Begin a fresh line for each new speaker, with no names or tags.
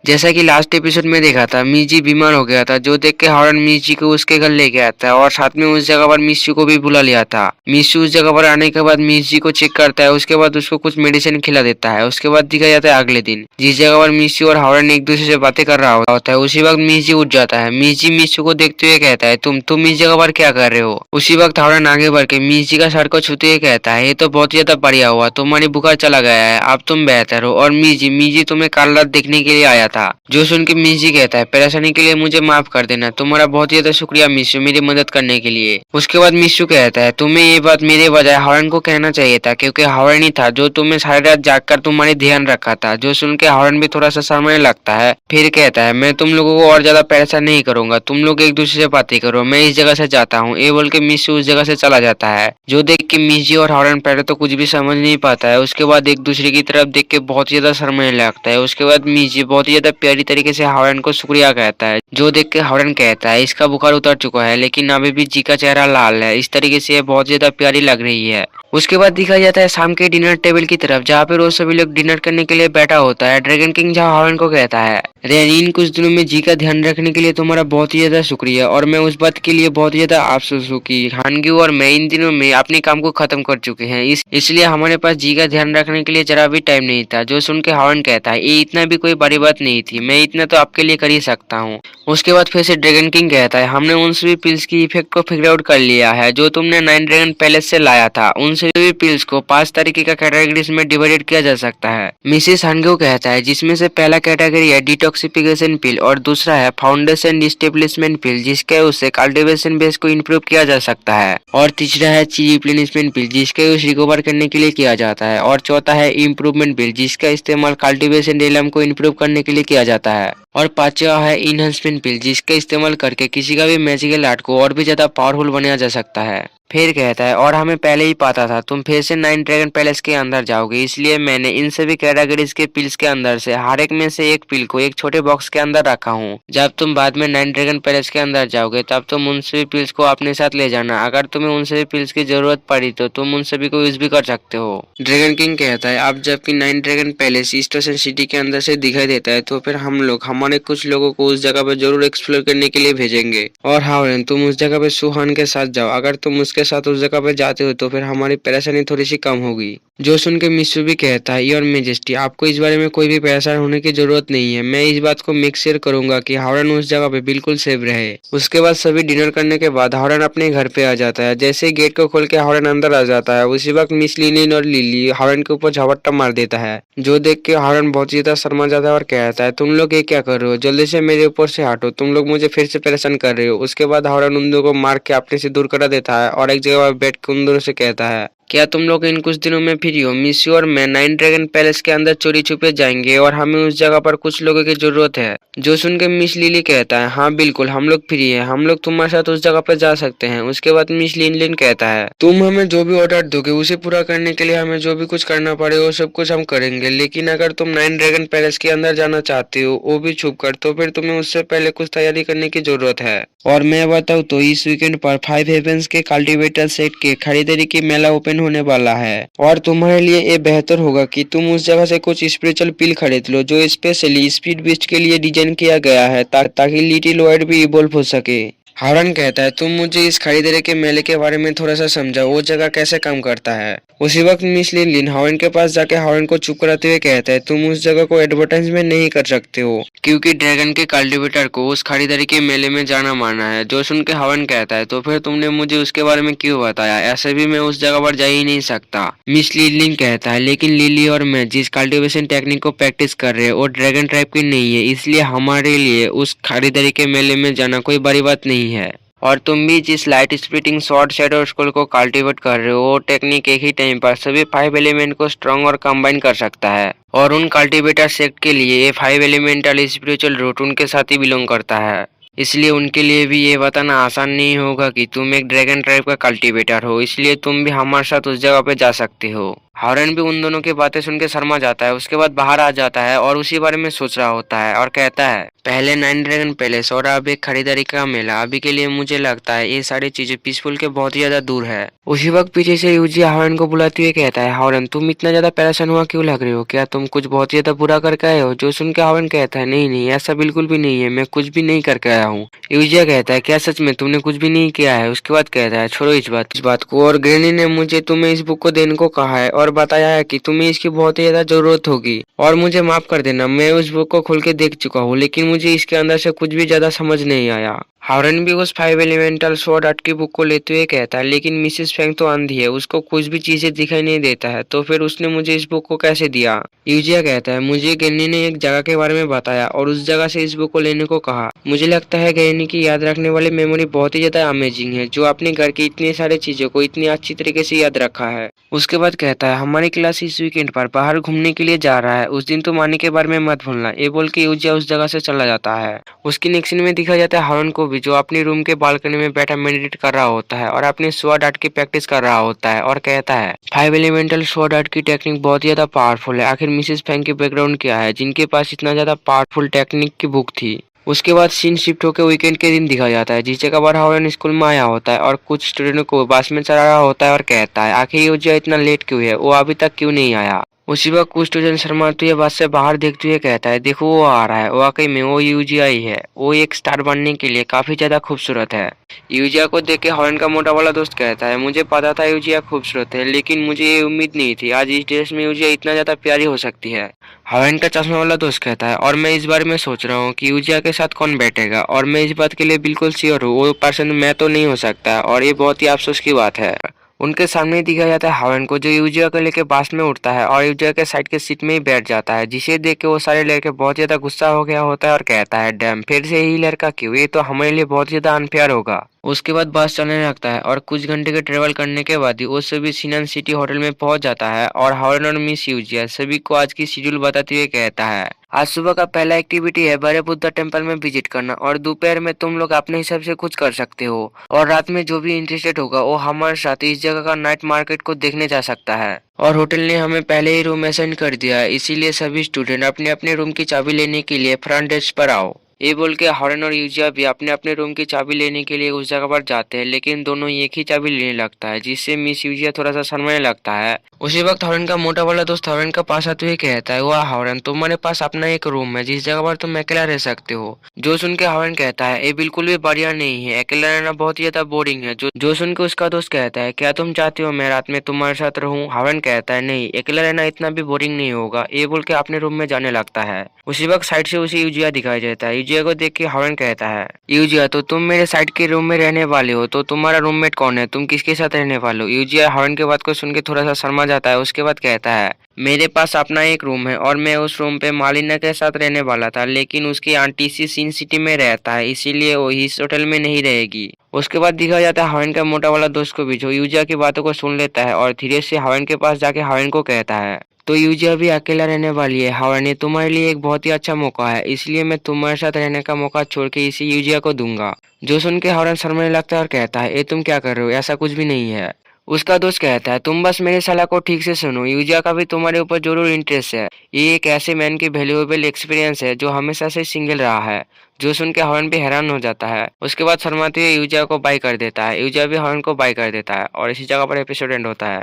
जैसा कि last episode में देखा था, मिजी बीमार हो गया था, जो देख के हॉरन मिजी को उसके घर लेके आता है और साथ में उस जगह पर मिस्यू को भी बुला लिया था। मिस्यू उस जगह पर आने के बाद मिजी को चेक करता है, उसके बाद उसको कुछ मेडिसिन खिला देता है। उसके बाद दिखा जाता है अगले दिन, जिस जगह पर मिस्यू और हॉरन एक दूसरे से बातें कर रहा होता है, उसी वक्त मिजी उठ जाता है। मिजी मिस्यू को देखते हुए कहता है, तुम इस जगह पर क्या कर रहे हो? उसी वक्त हॉरन आगे बढ़ के मिजी का सर को छूते हुए कहता है, ये तो बहुत ज्यादा बढ़िया हुआ, तुम्हारी बुखार चला गया है, अब तुम बेहतर हो। और मिजी तुम्हें कल रात देखने के लिए आया था। जो सुन के मिजी कहता है, परेशानी के लिए मुझे माफ कर देना, तुम्हारा बहुत ज्यादा शुक्रिया मिस्यू, मेरी मदद करने के लिए। उसके बाद मिस्यू कहता है, तुम्हें ये बात मेरे बजाय हॉरन को कहना चाहिए था, क्योंकि हॉरन ही था जो तुम्हें सारी रात जागकर तुम्हारे ध्यान रखा था। जो सुन के हॉरन भी थोड़ा सा शर्माने लगता है, फिर कहता है, मैं तुम लोगों को और ज्यादा परेशान नहीं करूंगा, तुम लोग एक दूसरे से बातें करो, मैं इस जगह से जाता हूँ। ये बोल के मिस्यू उस जगह से चला जाता है। जो देख के मिजी और हॉरन पहले तो कुछ भी समझ नहीं पाता है, उसके बाद एक दूसरे की तरफ देख के बहुत ज्यादा शर्माने लगता है। उसके बाद मिजी बहुत ज्यादा प्यारी तरीके से हॉरन को शुक्रिया कहता है। जो देख के हॉरन कहता है, इसका बुखार उतर चुका है, लेकिन अभी भी जी का चेहरा लाल है, इस तरीके से ये बहुत ज्यादा प्यारी लग रही है। उसके बाद दिखा जाता है शाम के डिनर टेबल की तरफ, जहाँ पे रोज सभी लोग डिनर करने के लिए बैठा होता है। ड्रैगन किंग जहाँ हॉरन को कहता है, इन कुछ दिनों में जी का ध्यान रखने के लिए तुम्हारा बहुत ही ज्यादा शुक्रिया, और मैं उस बात के लिए बहुत ज्यादा अफसोस हूँ कि हानग्यू और मैं इन दिनों में अपने काम को खत्म कर चुके हैं, इसलिए हमारे पास जी का ध्यान रखने के लिए जरा भी टाइम नहीं था। जो सुन के हॉरन कहता है, ये इतना भी कोई बड़ी बात नहीं थी, मैं इतना तो आपके लिए कर ही सकता हूँ। उसके बाद फिर से ड्रैगन किंग कहता है, हमने उन सभी पिल्स की इफेक्ट को फिगर आउट कर लिया है जो तुमने नाइन ड्रैगन पैलेस से लाया था। उन सभी पिल्स को 5 तरीके का कैटेगरीज में डिवाइडेड किया जा सकता है। मिसेस हानग्यू कहता है, जिसमें से पहला कैटेगरी है डिटॉक्सिफिकेशन पिल, और दूसरा है फाउंडेशन डिस्टेब्लिशमेंट पिल, जिसके उससे कल्टीवेशन बेस को इम्प्रूव किया जा सकता है, और तीसरा है ची रिप्लेनिशमेंट पिल, जिसका यूज रिकवर करने के लिए किया जाता है, और चौथा है इम्प्रूवमेंट पिल, जिसका इस्तेमाल कल्टीवेशन रिलम को इम्प्रूव करने के लिए किया जाता है, और पांचवा है इनहेंसमेंट पिल, जिसका इस्तेमाल करके किसी का भी मैजिकल आर्ट को और भी ज्यादा पावरफुल बनाया जा सकता है। फिर कहता है, और हमें पहले ही पता था तुम फिर से नाइन ड्रैगन पैलेस के अंदर जाओगे, इसलिए मैंने इन सभी कैटेगरीज के पिल्स के अंदर से हर एक में से एक पिल को एक छोटे बॉक्स के अंदर रखा हूँ। जब तुम बाद में नाइन ड्रैगन पैलेस के अंदर जाओगे, तब तुम उन सभी पिल्स को अपने साथ ले जाना। अगर तुम्हें उन सभी पिल्स की जरूरत पड़ी तो तुम उन सभी को यूज भी कर सकते हो। ड्रैगन किंग कहता है, अब जबकि nine dragon palace station city के अंदर से दिखाई देता है, तो फिर हम लोग हमारे कुछ लोगों को उस जगह पर जरूर एक्सप्लोर करने के लिए भेजेंगे। और हावरन, तुम उस जगह पे सुहान के साथ जाओ, अगर तुम उसके साथ उस जगह पे जाते हो तो फिर हमारी परेशानी थोड़ी सी कम होगी। जो सुन के मिस्यू भी कहता है, योर मेजेस्टी, आपको इस बारे में कोई भी परेशान होने की जरूरत नहीं है, मैं इस बात को मेक श्योर करूंगा कि हावरन उस जगह पे बिल्कुल सेफ रहे। उसके बाद सभी डिनर करने के बाद हावरन अपने घर पे आ जाता है। जैसे गेट को खोल के हावरन अंदर आ जाता है, उसी वक्त मिस लिलिन और लिली हावरन के ऊपर झपट्टा मार देता है। जो देख के हावरन बहुत ज्यादा शर्मा जाता है और कहता है, तुम लोग ये क्या कर रहे हो, जल्दी से मेरे ऊपर से हटो, तुम लोग मुझे फिर से परेशान कर रहे हो। उसके बाद हावरन उन दोनों को मार के अपने से दूर करा देता है और एक जगह पर बैठ के उन दोनों से कहता है, क्या तुम लोग इन कुछ दिनों में फ्री हो? मिस्यू और मैं नाइन ड्रैगन पैलेस के अंदर चोरी छुपे जाएंगे और हमें उस जगह पर कुछ लोगों की जरूरत है। जो सुन के मिस लिली कहता है, हाँ बिल्कुल, हम लोग फ्री है, हम लोग तुम्हारे साथ उस जगह पर जा सकते हैं। उसके बाद मिस लिन कहता है, तुम हमें जो भी ऑर्डर दोगे उसे पूरा करने के लिए हमें जो भी कुछ करना पड़े वो सब कुछ हम करेंगे, लेकिन अगर तुम नाइन ड्रैगन पैलेस के अंदर जाना चाहते हो वो भी छुप कर, तो फिर तुम्हें उससे पहले कुछ तैयारी करने की जरूरत है। और मैं बताऊँ तो इस वीकेंड पर 5 हेवेंस के कल्टीवेटर सेट के खरीदारी की मेला ओपन होने वाला है, और तुम्हारे लिए ये बेहतर होगा कि तुम उस जगह से कुछ स्पिरिचुअल पिल खरीद लो जो स्पेशली स्पीड बीस्ट के लिए डिजाइन किया गया है, ताकि लिटिल वाइड भी इवॉल्व हो सके। हावरन कहता है, तुम मुझे इस खरीदारी के मेले के बारे में थोड़ा सा समझाओ, वो जगह कैसे काम करता है। उसी वक्त मिस लिन हावरन के पास जाके हावरन को चुप कराते हुए कहता है, तुम उस जगह को एडवर्टाइजमेंट नहीं कर सकते हो, क्योंकि ड्रैगन के कल्टीवेटर को उस खरीदारी के मेले में जाना माना है। जो सुन के हावरन कहता है, तो फिर तुमने मुझे उसके बारे में क्यों बताया, ऐसे भी मैं उस जगह पर जा ही नहीं सकता। मिस लिन कहता है, लेकिन लिली और मैं जिस कल्टीवेशन टेक्निक को प्रैक्टिस कर रहे हैं वो ड्रैगन टाइप की नहीं है, इसलिए हमारे लिए उस खरीदारी के मेले में जाना कोई बड़ी बात नहीं है। और तुम भी जिस light splitting short shadow school को कल्टीवेट कर रहे हो वो टेक्निक एक ही टाइम पर सभी 5 एलिमेंट को स्ट्रॉन्ग और कंबाइन कर सकता है, और उन कल्टीवेटर सेक्ट के लिए ये 5 एलिमेंटल स्पिरिचुअल रूट उनके साथ ही बिलोंग करता है, इसलिए उनके लिए भी ये बताना आसान नहीं होगा कि तुम एक ड्रैगन टाइप का कल्टीवेटर हो, इसलिए तुम भी हमारे साथ उस जगह पे जा सकते हो। हॉरन भी उन दोनों की बातें सुन के शर्मा जाता है। उसके बाद बाहर आ जाता है और उसी बारे में सोच रहा होता है और कहता है, पहले नाइन ड्रैगन पैलेस और अब एक खरीदारी का मेला। अभी के लिए मुझे लगता है ये सारी चीजें पीसफुल के बहुत ही ज्यादा दूर है। उसी वक्त पीछे से यूजिया हॉरन को बुलाते हुए कहता है, हॉरन तुम इतना ज्यादा परेशान हुआ क्यों लग रहे हो? क्या तुम कुछ बहुत ही ज्यादा बुरा करके आए हो? जो सुन के हॉरन कहता है, नहीं नहीं ऐसा बिल्कुल भी नहीं है, मैं कुछ भी नहीं करके आया हूँ। यूजिया कहता है, क्या सच में तुमने कुछ भी नहीं किया है? उसके बाद कहता है, छोड़ो इस बात को, और ग्रैनी ने मुझे तुम्हें इस बुक को देने को कहा है और बताया है कि तुम्हें इसकी बहुत ही ज्यादा जरूरत होगी। और मुझे माफ कर देना, मैं उस बुक को खोल के देख चुका हूँ, लेकिन मुझे इसके अंदर से कुछ भी ज्यादा समझ नहीं आया। हॉरन भी उस 5 एलिमेंटल स्वॉर्ड आर्ट की बुक को लेते हुए कहता है, लेकिन मिसेस फेंग तो अंधी है, उसको कुछ भी चीजें दिखाई नहीं देता है, तो फिर उसने मुझे इस बुक को कैसे दिया? यूजिया कहता है, मुझे गैनी ने एक जगह के बारे में बताया और उस जगह से इस बुक को लेने को कहा। मुझे लगता है गैनी की याद रखने वाली मेमोरी बहुत ही ज्यादा अमेजिंग है, जो अपने घर की इतनी सारी चीजों को इतनी अच्छी तरीके से याद रखा है। उसके बाद कहता है, हमारी क्लास इस वीकेंड पर बाहर घूमने के लिए जा रहा है, उस दिन तुम आने के बारे में मत भूलना। ये बोल के यूजिया उस जगह से चला जाता है। उसकी नेक्स्ट सीन में दिखा जाता है हॉरन को भी, जो अपने रूम के बालकनी में बैठा मेडिटेट कर रहा होता है और अपने स्वॉर्ड आर्ट की प्रैक्टिस कर रहा होता है और कहता है, 5 एलिमेंटल स्वॉर्ड आर्ट की टेक्निक बहुत ही ज्यादा पावरफुल है। आखिर मिसेस फेंग की बैकग्राउंड क्या है जिनके पास इतना ज्यादा पावरफुल टेक्निक की बुक थी? उसके बाद सीन शिफ्ट होकर वीकेंड के दिन दिखा जाता है, जिस जगह पर हॉरन स्कूल में आया होता है और कुछ स्टूडेंट को बस में चढ़ा रहा होता है और कहता है, आखिर यूजिया इतना लेट क्यों है, वो अभी तक क्यों नहीं आया? उसी वक्त कुछ स्टूडेंट शर्माते हुए बस से बाहर देखते हुए कहता है, देखो वो आ रहा है, वाकई में वो यूजिया ही है, वो एक स्टार बनने के लिए काफी ज्यादा खूबसूरत है। यूजिया को देख के हॉरन का मोटा वाला दोस्त कहता है, मुझे पता था यूजिया खूबसूरत है, लेकिन मुझे ये उम्मीद नहीं थी आज इस ड्रेस में यूजिया इतना ज्यादा प्यारी हो सकती है। हॉरन का चश्मा वाला दोस्त कहता है, और मैं इस बारे में सोच रहा हूँ कि यूजिया के साथ कौन बैठेगा, और मैं इस बात के लिए बिल्कुल श्योर हूँ, वो पर्सन मैं तो नहीं हो सकता, और ये बहुत ही अफसोस की बात है। उनके सामने दिखा जाता है हॉरन को, जो यूजिया को लेके बस में उठता है और यूजिया के साइड के सीट में ही बैठ जाता है, जिसे देख के वो सारे लड़के बहुत ज्यादा गुस्सा हो गया होता है और कहता है, डैम फिर से यही लड़का क्यों, ये तो हमारे लिए बहुत ज्यादा अनफेयर होगा। उसके बाद बस चलने लगता है और कुछ घंटे के ट्रेवल करने के बाद ही वो सभी सिनन सिटी होटल में पहुंच जाता है और हॉरन और मिस यूजिया सभी को आज की शेड्यूल बताते हुए कहता है, आज सुबह का पहला एक्टिविटी है बड़े बुद्धा टेम्पल में विजिट करना, और दोपहर में तुम लोग अपने हिसाब से कुछ कर सकते हो, और रात में जो भी इंटरेस्टेड होगा वो हमारे साथ इस जगह का नाइट मार्केट को देखने जा सकता है। और होटल ने हमें पहले ही रूम असाइन कर दिया है, इसीलिए सभी स्टूडेंट अपने अपने रूम की चाबी लेने के लिए फ्रंट डेस्क पर आओ। ये बोल के हॉरन और यूजिया भी अपने अपने रूम की चाबी लेने के लिए उस जगह पर जाते हैं, लेकिन दोनों एक ही चाबी लेने लगता है, जिससे मिस यूजिया थोड़ा सा शर्माने लगता है। उसी वक्त हॉरन का मोटा वाला दोस्त हॉरन का पास आते हुए कहता है, वाह हॉरन, तुम्हारे पास अपना एक रूम है जिस जगह पर तुम अकेला रह सकते हो। जो सुन के हॉरन कहता है, ये बिल्कुल भी बढ़िया नहीं है, अकेला रहना बहुत ही ज्यादा बोरिंग है। जो सुन के उसका दोस्त कहता है, क्या तुम चाहते हो मैं रात में तुम्हारे साथ रहूं? हॉरन कहता है, नहीं, अकेला रहना इतना भी बोरिंग नहीं होगा। ये बोल के अपने रूम में जाने लगता है। उसी वक्त साइड से उसे यूजिया दिखाई देता है। यूजिया को देख के हॉरन कहता है, यूजिया तो तुम मेरे साइड के रूम में रहने वाले हो, तो तुम्हारा रूममेट कौन है? तुम किसके साथ रहने वाले हो? यूजिया हॉरन के बात को सुन के थोड़ा सा शर्मा जाता है। उसके बाद कहता है, मेरे पास अपना एक रूम है और मैं उस रूम पे मालिना के साथ रहने वाला था, लेकिन उसकी आंटी सी सिन सिटी में रहता है, इसीलिए वो इस होटल में नहीं रहेगी। उसके बाद दिखा जाता है हॉरन का मोटा वाला दोस्त को भी, जो यूजिया की बातों को सुन लेता है और धीरे से हॉरन के पास जाके हॉरन को कहता है, तो यूजिया भी अकेला रहने वाली है हॉरन, ये तुम्हारे लिए एक बहुत ही अच्छा मौका है, इसलिए मैं तुम्हारे साथ रहने का मौका छोड़ के इसी यूजिया को दूंगा। जो सुन के हॉरन शर्माने लगता है और कहता है, ये तुम क्या कर रहे हो, ऐसा कुछ भी नहीं है। उसका दोस्त कहता है, तुम बस मेरे सलाह को ठीक से सुनो, यूजिया का भी तुम्हारे ऊपर जरूर इंटरेस्ट है, ये एक ऐसे मैन की वैल्यूएबल एक्सपीरियंस है जो हमेशा से सिंगल रहा है। जो सुन के हॉर्न भी हैरान हो जाता है। उसके बाद शर्माते हुए यूजिया को बाय कर देता है, यूजिया भी हॉर्न को बाय कर देता है और इसी जगह पर एपिसोड एंड होता है।